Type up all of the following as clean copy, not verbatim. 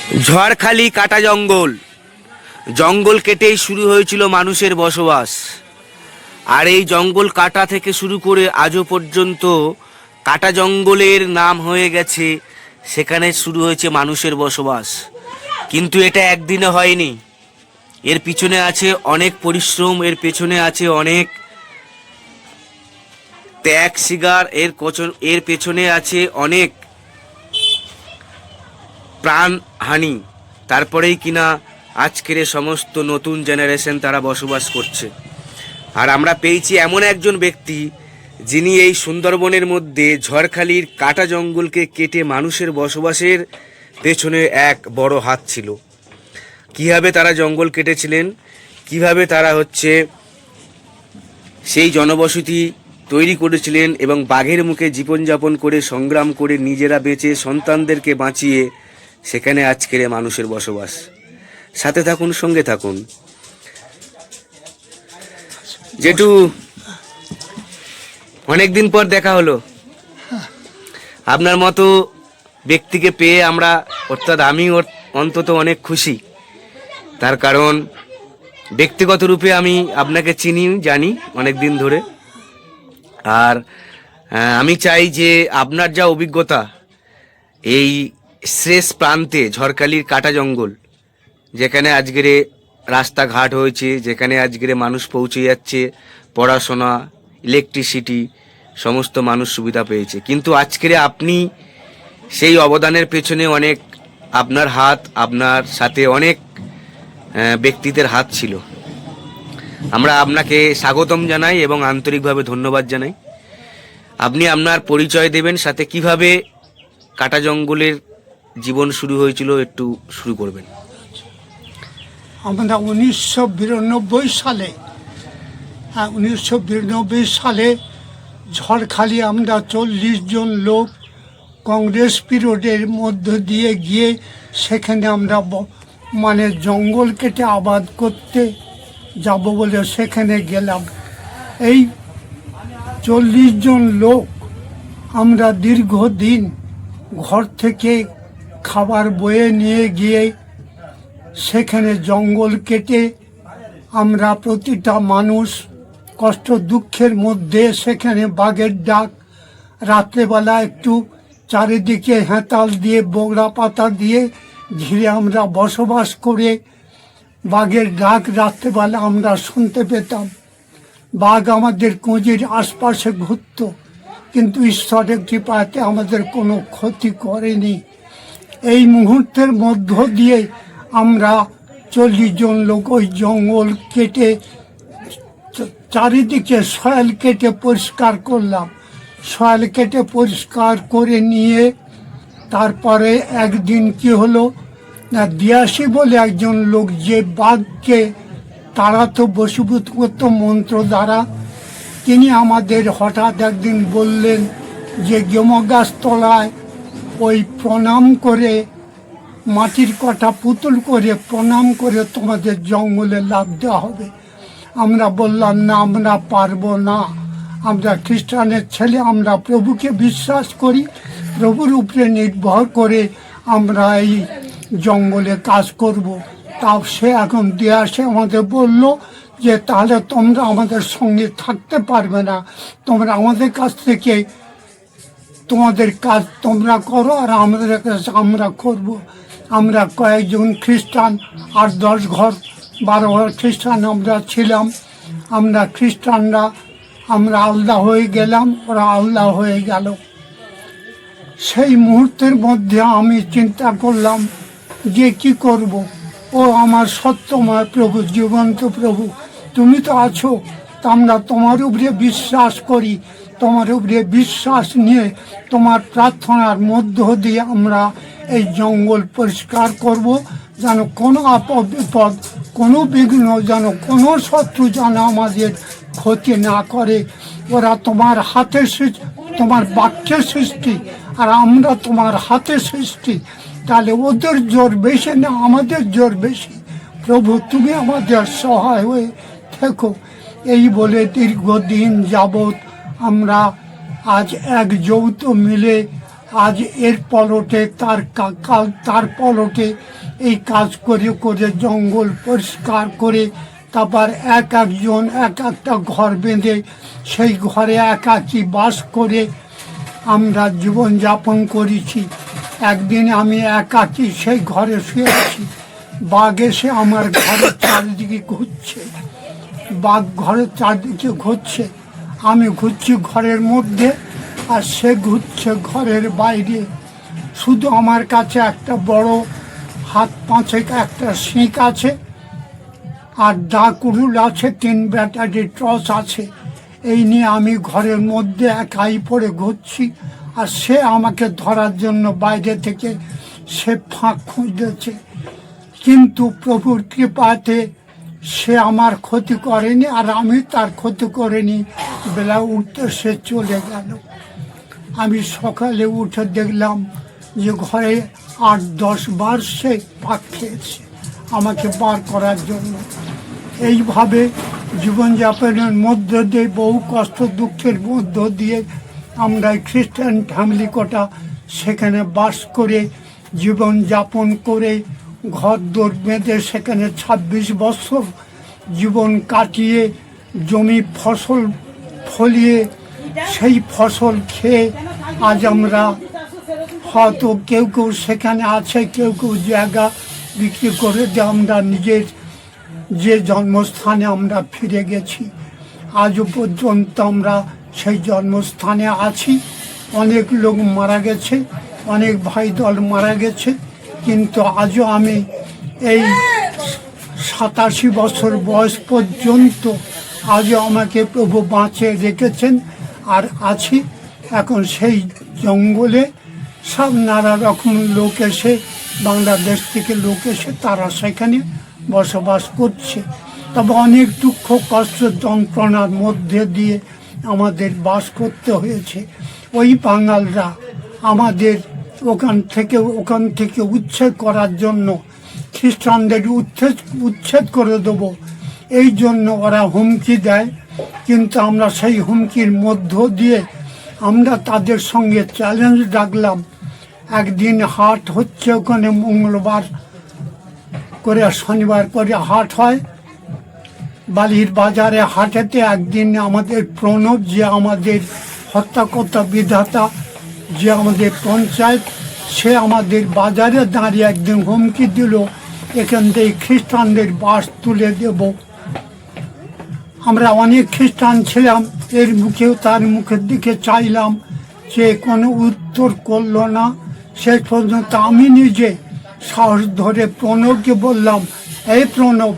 ঝড়খালি কাটা জঙ্গল, জঙ্গল কেটেই শুরু হয়েছিল মানুষের বসবাস। আর এই জঙ্গল কাটা থেকে শুরু করে আজও পর্যন্ত কাটা জঙ্গলের নাম হয়ে গেছে, সেখানে শুরু হয়েছে মানুষের বসবাস। কিন্তু এটা একদিনে হয়নি, এর পিছনে আছে অনেক পরিশ্রম, এর পেছনে আছে অনেক ত্যাগ স্বীকার, এর পেছনে আছে অনেক প্রাণহানি। তারপরেই কিনা আজকের সমস্ত নতুন জেনারেশন তারা বসবাস করছে। আর আমরা পেয়েছি এমন একজন ব্যক্তি, যিনি এই সুন্দরবনের মধ্যে ঝড়খালির কাটা জঙ্গলকে কেটে মানুষের বসবাসের পেছনে এক বড় হাত ছিল। কিভাবে তারা জঙ্গল কেটেছিলেন, কিভাবে তারা সেই জনবসতি তৈরি করেছিলেন এবং বাঘের মুখে জীবনযাপন করে সংগ্রাম করে নিজেরা বেঁচে সন্তানদেরকে বাঁচিয়ে সেখানে আজকের মানুষের বসবাস। সাথে থাকুন, সঙ্গে থাকুন। যেটু অনেকদিন পর দেখা হলো, আপনার মতো ব্যক্তিকে পেয়ে আমরা, অর্থাৎ আমি অন্তত অনেক খুশি। তার কারণ ব্যক্তিগত রূপে আমি আপনাকে চিনি, জানি অনেক দিন ধরে। আর আমি চাই যে আপনার যা অভিজ্ঞতা এই শেষ প্রান্তে ঝড়খালির কাটা জঙ্গল, যেখানে আজকের রাস্তাঘাট হয়েছে, যেখানে আজকের মানুষ পৌঁছে যাচ্ছে, পড়াশোনা, ইলেকট্রিসিটি, সমস্ত মানুষ সুবিধা পেয়েছে। কিন্তু আজকের আপনি সেই অবদানের পেছনে অনেক আপনার হাত, আপনার সাথে অনেক ব্যক্তিদের হাত ছিল। আমরা আপনাকে স্বাগতম জানাই এবং আন্তরিকভাবে ধন্যবাদ জানাই। আপনি আপনার পরিচয় দেবেন, সাথে কিভাবে কাটা জঙ্গলের জীবন শুরু হয়েছিল একটু শুরু করবেন। আমরা 1992 সালে ঝড়খালি আমরা 40 জন লোক কংগ্রেস পিরিয়ডের মধ্য দিয়ে গিয়ে সেখানে আমরা জঙ্গল কেটে আবাদ করতে যাব বলে সেখানে গেলাম। এই 40 জন লোক আমরা দীর্ঘদিন ঘর থেকে খাবার বয়ে নিয়ে গিয়ে সেখানে জঙ্গল কেটে আমরা প্রতিটা মানুষ কষ্ট দুঃখের মধ্যে সেখানে বাঘের ডাক, রাত্রেবেলা একটু চারিদিকে হেঁতাল দিয়ে বগড়া পাতা দিয়ে ঘিরে আমরা বসবাস করে বাঘের ডাক রাত্রেবেলা আমরা শুনতে পেতাম। বাঘ আমাদের কুঁজির আশপাশে ঘুরত, কিন্তু ঈশ্বরের কৃপাতে আমাদের কোনো ক্ষতি করেনি। এই মুহূর্তের মধ্য দিয়ে আমরা 40 জন লোক ওই জঙ্গল কেটে চারিদিকে সয়েল কেটে পরিষ্কার করলাম। সয়েল কেটে পরিষ্কার করে নিয়ে তারপরে একদিন কি হলো না, দিয়াসী বলে একজন লোক যে বাঘকে তাড়াতো বশীভূত করত মন্ত্র দ্বারা, তিনি আমাদের হঠাৎ একদিন বললেন যে গেমগাছ তলায় ওই প্রণাম করে মাটির কটা পুতুল করে প্রণাম করে তোমাদের জঙ্গলে লাভ দেওয়া হবে। আমরা বললাম না, আমরা পারবো না, আমরা খ্রিস্টানের ছেলে, আমরা প্রভুকে বিশ্বাস করি, প্রভুর উপরে নির্ভর করে আমরা এই জঙ্গলে কাজ করব। তাও সে এখন দিয়ে আসে আমাদের বলল যে তাহলে তোমরা আমাদের সঙ্গে থাকতে পারবে না, তোমরা আমাদের কাছ থেকে তোমাদের কাজ তোমরা করো আর আমাদের কাছে আমরা করব। আমরা কয়েকজন খ্রিস্টান 8-10 ঘর 12 ঘর খ্রিস্টান আমরা ছিলাম। আমরা খ্রিস্টানরা আমরা আলাদা হয়ে গেলাম, ওরা আলাদা হয়ে গেল। সেই মুহূর্তের মধ্যে আমি চিন্তা করলাম যে কি করব। ও আমার সত্যময় প্রভু, জীবন্ত প্রভু, তুমি তো আছো, তা আমরা তোমার উপরে বিশ্বাস করি। তোমার উপরে বিশ্বাস নিয়ে তোমার প্রার্থনার মধ্য দিয়ে আমরা এই জঙ্গল পরিষ্কার করব, যেন কোনো আপদ বিপদ, কোনো বিঘ্ন, যেন কোনো শত্রু যেন আমাদের ক্ষতি না করে। ওরা তোমার হাতে তোমার বাক্যের সৃষ্টি, আর আমরা তোমার হাতে সৃষ্টি, তাহলে ওদের জোর বেশি না আমাদের জোর বেশি। প্রভু তুমি আমাদের সহায় হয়ে থেকো। এই বলে দীর্ঘদিন যাবৎ আমরা আজ এক যৌথ মিলে আজ এর পলটে তার পলটে এই কাজ করে করে জঙ্গল পরিষ্কার করে তারপর একজন একটা ঘর বেঁধে সেই ঘরে একাকী বাস করে আমরা জীবনযাপন করেছি। একদিন আমি একাকী সেই ঘরে শুয়েছি, বাঘ এসে আমার ঘরের চারিদিকে ঘুরছে, বাঘ ঘরের চারদিকে ঘুরছে, আমি ঘুরছি ঘরের মধ্যে আর সে ঘুরছে ঘরের বাইরে। শুধু আমার কাছে একটা বড় হাত পাঁচেক একটা শিক আছে আর দা কুড়ুল আছে, 3 ব্যাটারি টর্চ আছে। এই নিয়ে আমি ঘরের মধ্যে একাই পড়ে ঘুরছি আর সে আমাকে ধরার জন্য বাইরে থেকে সে ফাঁক খুঁজেছে, কিন্তু প্রভুর কৃপাতে সে আমার ক্ষতি করেনি আর আমি তার ক্ষতি করিনি। বেলা উঠতে সে চলে গেল। আমি সকালে উঠে দেখলাম যে ঘরে 8-10 বার সে পাক খেয়েছে আমাকে বার করার জন্য। এইভাবে জীবনযাপনের মধ্য দিয়ে বহু কষ্ট দুঃখের মধ্য দিয়ে আমরা খ্রিস্টান ফ্যামিলি কটা সেখানে বাস করে জীবনযাপন করে ঘর দোর বেঁধে সেখানে 26 বছর জীবন কাটিয়ে জমি ফসল ফলিয়ে সেই ফসল খেয়ে আজ আমরা হয়তো কেউ কেউ সেখানে আছে, কেউ কেউ জায়গা বিক্রি করে দিয়ে আমরা নিজের যে জন্মস্থানে আমরা ফিরে গেছি। আজও পর্যন্ত আমরা সেই জন্মস্থানে আছি। অনেক লোক মারা গেছে, অনেক ভাই দল মারা গেছে, কিন্তু আজও আমি এই 87 বছর বয়স পর্যন্ত আজও আমাকে প্রভু বাঁচিয়ে রেখেছেন আর আছি। এখন সেই জঙ্গলে সব নানা রকম লোক এসে, বাংলাদেশ থেকে লোক এসে তারা সেখানে বসবাস করছে। তবে অনেক দুঃখ কষ্ট যন্ত্রণার মধ্যে দিয়ে আমাদের বাস করতে হয়েছে। ওই বাঙালরা আমাদের ওখান থেকে উচ্ছেদ করার জন্য, খ্রিস্টানদের উচ্ছেদ করে দেব এই জন্য ওরা হুমকি দেয়, কিন্তু আমরা সেই হুমকির মধ্য দিয়ে আমরা তাদের সঙ্গে চ্যালেঞ্জ রাখলাম। একদিন হাট হচ্ছে ওখানে, মঙ্গলবার করে শনিবার করে হাট হয় বালির বাজারে। হাটেতে একদিন আমাদের প্রণব, যে আমাদের হত্যাকর্তা বিধাতা, যে আমাদের পঞ্চায়েত, সে আমাদের বাজারে দাঁড়িয়ে একদিন হুমকি দিল, এখান থেকে খ্রিস্টানদের বাস তুলে দেব। আমরা অনেক খ্রিস্টান ছিলাম, এর মুখেও তার মুখের দিকে চাইলাম, যে কোনো উত্তর করলো না। শেষ পর্যন্ত আমি নিজে সাহস ধরে প্রণবকে বললাম, এই প্রণব,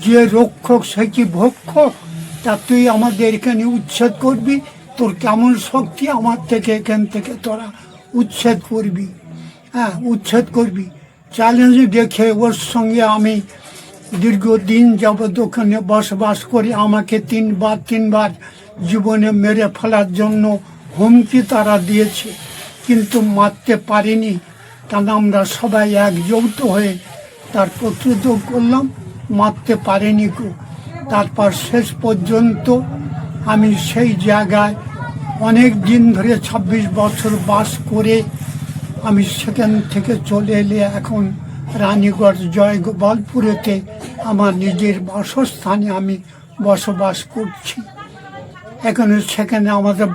যে রক্ষক সে কি ভক্ষক? তা তুই আমাদের এখানে উচ্ছেদ করবি? তোর কেমন শক্তি আমার থেকে এখান থেকে তোরা উচ্ছেদ করবি? হ্যাঁ, উচ্ছেদ করবি। চ্যালেঞ্জ দেখে ওর সঙ্গে আমি দীর্ঘদিন যাবৎ ওখানে বসবাস করি। আমাকে তিনবার জীবনে মেরে ফেলার জন্য হুমকি তারা দিয়েছে, কিন্তু মারতে পারিনি। কারণ আমরা সবাই একজোট হয়ে তার প্রতিরোধ করলাম, মারতে পারিনি কেউ। তারপর শেষ পর্যন্ত আমি সেই জায়গায় অনেক দিন ধরে 26 বছর বাস করে আমি সেখান থেকে চলে এলে এখন রানীগঞ্জ জয়গোপালপুরেতে আমার নিজের বাসস্থানে আমি বসবাস করছি। এখানে সেখানে আমাদের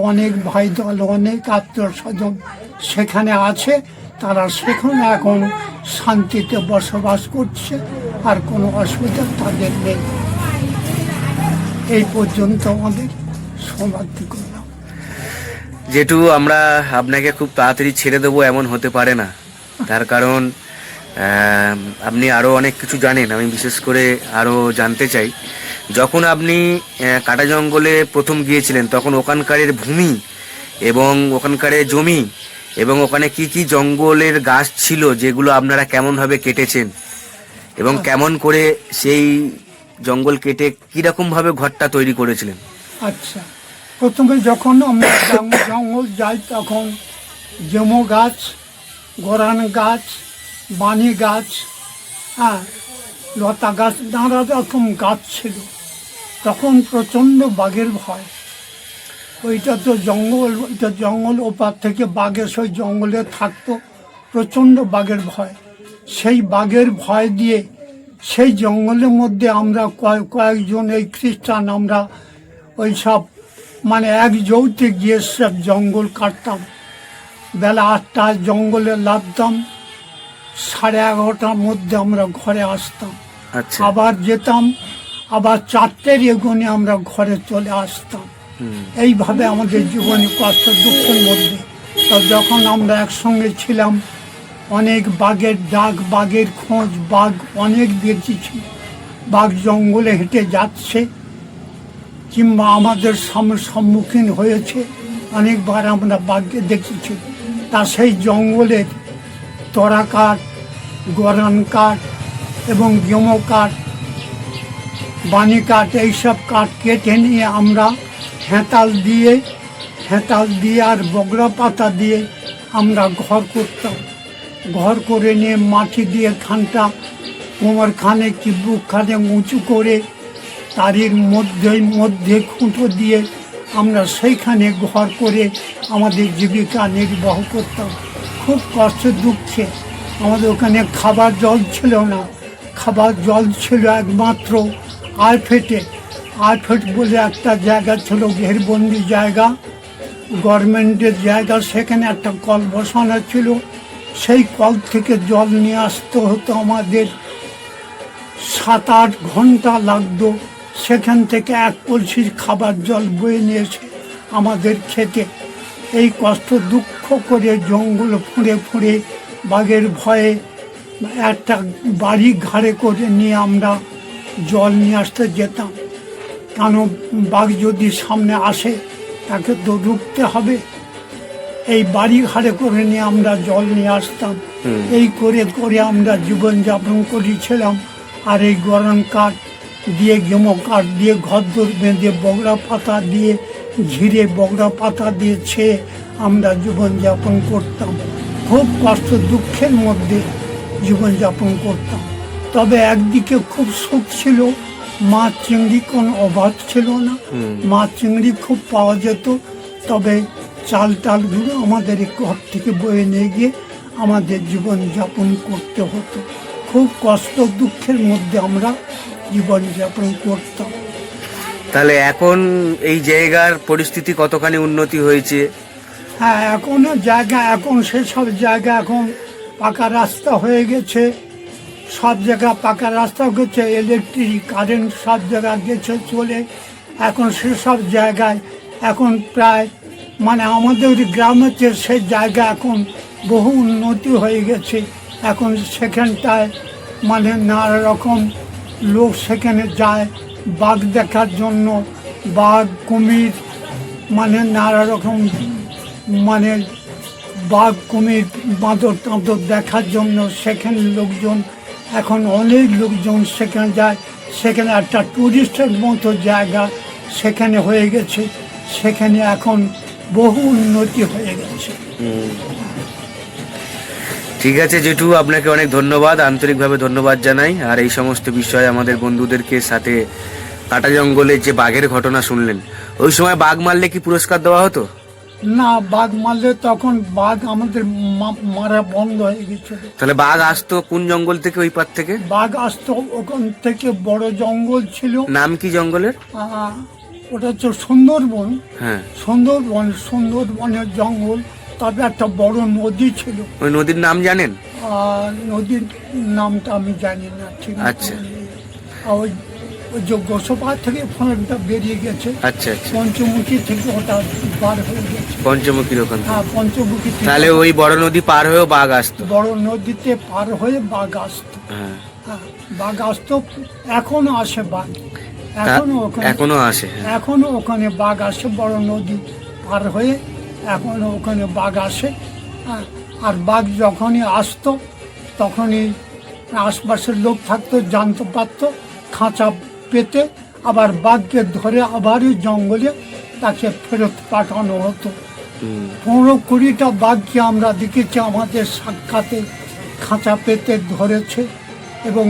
অনেক ভাই দল অনেক আত্মীয় স্বজন সেখানে আছে, তারা সেখানে এখন শান্তিতে বসবাস করছে, আর কোনো অসুবিধা তাদের নেই। এই পর্যন্ত আমাদের সমাপ্তি করলাম। যেটু আমরা আপনাকে খুব তাড়াতাড়ি ছেড়ে দেবো এমন হতে পারে না, তার কারণ আপনি আরও অনেক কিছু জানেন। আমি বিশেষ করে আরও জানতে চাই, যখন আপনি কাটা জঙ্গলে প্রথম গিয়েছিলেন তখন ওখানকারের ভূমি এবং ওখানকারের জমি এবং ওখানে কি কি জঙ্গলের গাছ ছিল যেগুলো আপনারা কেমনভাবে কেটেছেন এবং কেমন করে সেই জঙ্গল কেটে কীরকমভাবে ঘরটা তৈরি করেছিলেন? আচ্ছা, প্রথমে যখন আমরা জঙ্গল যাই তখন জেমো গাছ, গরান গাছ, বানি গাছ, হ্যাঁ, লতা গাছ, নানা রকম গাছ ছিল। তখন প্রচণ্ড বাঘের ভয়। ওইটা তো জঙ্গল, ওইটা জঙ্গল, ওপার থেকে বাঘে সেই জঙ্গলে থাকতো, প্রচণ্ড বাঘের ভয়। সেই বাঘের ভয় দিয়ে সেই জঙ্গলের মধ্যে আমরা কয়েকজন এই খ্রিস্টান আমরা ওই সব মানে এক যৌতে গিয়ে সব জঙ্গল কাটতাম। বেলা 8টায় জঙ্গলে লাফতাম, 11:30টার মধ্যে আমরা ঘরে আসতাম। আচ্ছা। আবার যেতাম, আবার 4টের এগোনে আমরা ঘরে চলে আসতাম। এইভাবে আমাদের জীবনে কষ্ট দুঃখের মধ্যে। তো যখন আমরা একসঙ্গে ছিলাম, অনেক বাঘের ডাক, বাঘের খোঁজ, বাঘ অনেক দেখেছি। বাঘ জঙ্গলে হেঁটে যাচ্ছে কিংবা আমাদের সম্মুখীন হয়েছে, অনেকবার আমরা বাঘকে দেখেছি। তা সেই জঙ্গলের তরা কাঠ, গরান কাঠ এবং গেমো কাঠ, বানি কাঠ, এইসব কাঠ কেটে নিয়ে আমরা হেঁতাল দিয়ে আর বগড়া পাতা দিয়ে আমরা ঘর করতাম। ঘর করে নিয়ে মাটি দিয়ে খানটা কোমরখানে কি বুকখানে উঁচু করে তারির মধ্যে খুঁটো দিয়ে আমরা সেইখানে ঘর করে আমাদের জীবিকা নির্বাহ করতাম। খুব কষ্ট দুঃখে। আমাদের ওখানে খাবার জল ছিল না, খাবার জল ছিল একমাত্র আরফেট বলে একটা জায়গা ছিল, ঘেরবন্দি জায়গা, গভর্নমেন্টের জায়গা। সেখানে একটা কল বসানো ছিল, সেই কল থেকে জল নিয়ে আসতে হতো আমাদের। 7-8 ঘন্টা লাগতো সেখান থেকে এক কলসির খাবার জল বয়ে নিয়ে এসে আমাদের খেতে। এই কষ্ট দুঃখ করে জঙ্গল ফুঁড়ে বাঘের ভয়ে একটা বাড়ি ঘাড়ে করে নিয়ে আমরা জল নিয়ে আসতে যেতাম। কেন বাঘ যদি সামনে আসে তাকে তো রুখতে হবে। এই বাড়ি ঘাড়ে করে নিয়ে আমরা জল নিয়ে আসতাম। এই করে আমরা জীবনযাপন করেছিলাম। আর এই গরম কাঠ দিয়ে, গেমো কাঠ দিয়ে ঘরদোর বেঁধে, বগড়া পাতা দিয়ে ঘিরে, বগড়া পাতা দিয়ে ছেয়ে আমরা জীবনযাপন করতাম। খুব কষ্ট দুঃখের মধ্যে জীবনযাপন করতাম। তবে একদিকে খুব সুখ ছিল, মাছ চিংড়ি কোনো অভাব ছিল না, মাছ চিংড়ি খুব পাওয়া যেত। তবে চাল টালগুলো আমাদের ঘর থেকে বয়ে নিয়ে গিয়ে আমাদের জীবনযাপন করতে হতো। খুব কষ্ট দুঃখের মধ্যে আমরা জীবনযাপন করতাম। তাহলে এখন এই জায়গার পরিস্থিতি কতখানি উন্নতি হয়েছে? হ্যাঁ, এখনো জায়গা, এখন সেসব জায়গা এখন পাকা রাস্তা হয়ে গেছে। সব জায়গা পাকা রাস্তা হয়েছে, ইলেকট্রিক কারেন্ট সব জায়গা গেছে চলে। এখন সেসব জায়গায় এখন প্রায় মানে আমাদের গ্রামের যে সেই জায়গা এখন বহু উন্নতি হয়ে গেছে। এখন সেখানটায় মানে নানা রকম লোক সেখানে যায় বাঘ দেখার জন্য। বাঘ, কুমির, মানে নানা রকম মানে বাঘ, কুমির, বাঁদর টাঁদর দেখার জন্য সেখানে লোকজন, এখন অনেক লোকজন সেখানে যায়। সেখানে একটা টুরিস্টের মতো জায়গা সেখানে হয়ে গেছে। সেখানে এখন বহু উন্নতি হয়ে গেছে। ঠিক আছে জেঠু, আপনাকে অনেক ধন্যবাদ, আন্তরিকভাবে ধন্যবাদ জানাই। আর এই সমস্ত বিষয়ে আমাদের বন্ধুদেরকে সাথে কাটা জঙ্গলে যে বাঘের ঘটনা শুনলেন, ওই সময় বাঘ মারলে কি পুরস্কার দেওয়া হতো? না, বাঘ মারলে তখন বাঘ আমাদের মারা বন্ধ হয়ে গেছে। তাহলে বাঘ আসতো কোন জঙ্গল থেকে? ওই পার থেকে বাঘ আসতো ওখান থেকে, বড় জঙ্গল ছিল। নাম কি জঙ্গলের? ওটা হচ্ছে সুন্দরবন। হ্যাঁ, সুন্দরবনের জঙ্গল। তবে একটা বড় নদী ছিল। ওই নদীর নাম জানেন? নদীর নামটা আমি জানি না ঠিক। আচ্ছা। ওই যে গোসপাড় থেকে ফোনটা বেরিয়ে গেছে। আচ্ছা আচ্ছা, পঞ্চমুখী থেকে ওটা বার হয়ে গেছে। পঞ্চমুখীর ওখান থেকে। হ্যাঁ, পঞ্চমুখী থেকে। তাহলে ওই বড় নদী পার হয়েও বাঘ আসতো? বড় নদীতে পার হয়ে বাঘ আসতো। হ্যাঁ, হ্যাঁ, বাঘ আসতো। এখনো আসে বাঘ, এখনো আসে। এখনো ওখানে বাঘ আসে। বড় নদী পার হয়ে এখনো ওখানে বাঘ আসে। আর বাঘ যখনই আসতো তখনই আশপাশের লোক থাকতো, জানতে পারতো, খাঁচা পেতে আবার বাঘকে ধরে আবারই জঙ্গলে তাকে ফেরত পাঠানো হতো। 15-20টা বাঘকে আমরা দেখেছি আমাদের সাক্ষাতে খাঁচা পেতে ধরেছে। এবং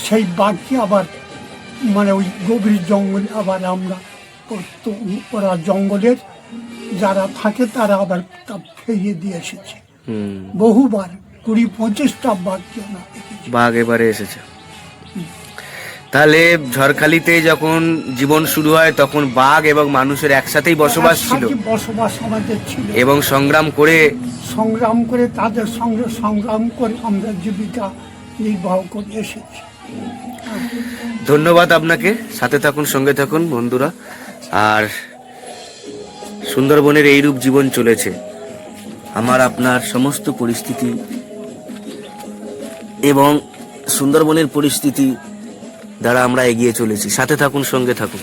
সেই বাঘকে আবার মানে ওই গভীর জঙ্গলে আবার আমরা ওরা জঙ্গলের যারা থাকে তারা আবার তা ফেরিয়ে দিয়ে এসেছে বহুবার, 20-25টা বাঘ জানা দেখেছি। বাঘ এবারে এসেছে। তাহলে ঝড়খালিতে যখন জীবন শুরু হয় তখন বাঘ এবং মানুষের একসাথেই বসবাস ছিল একসাথে বসবাস আমাদের ছিল, এবং সংগ্রাম করে তাদের সঙ্গে সংগ্রাম করে আমরা জীবিকা নির্বাহ করে এসেছি। ধন্যবাদ আপনাকে। সাথে থাকুন, সঙ্গে থাকুন বন্ধুরা। আর সুন্দরবনের এইরূপ জীবন চলেছে, আমার আপনার সমস্ত পরিস্থিতি এবং সুন্দরবনের পরিস্থিতি দ্বারা আমরা এগিয়ে চলেছি। সাথে থাকুন, সঙ্গে থাকুন।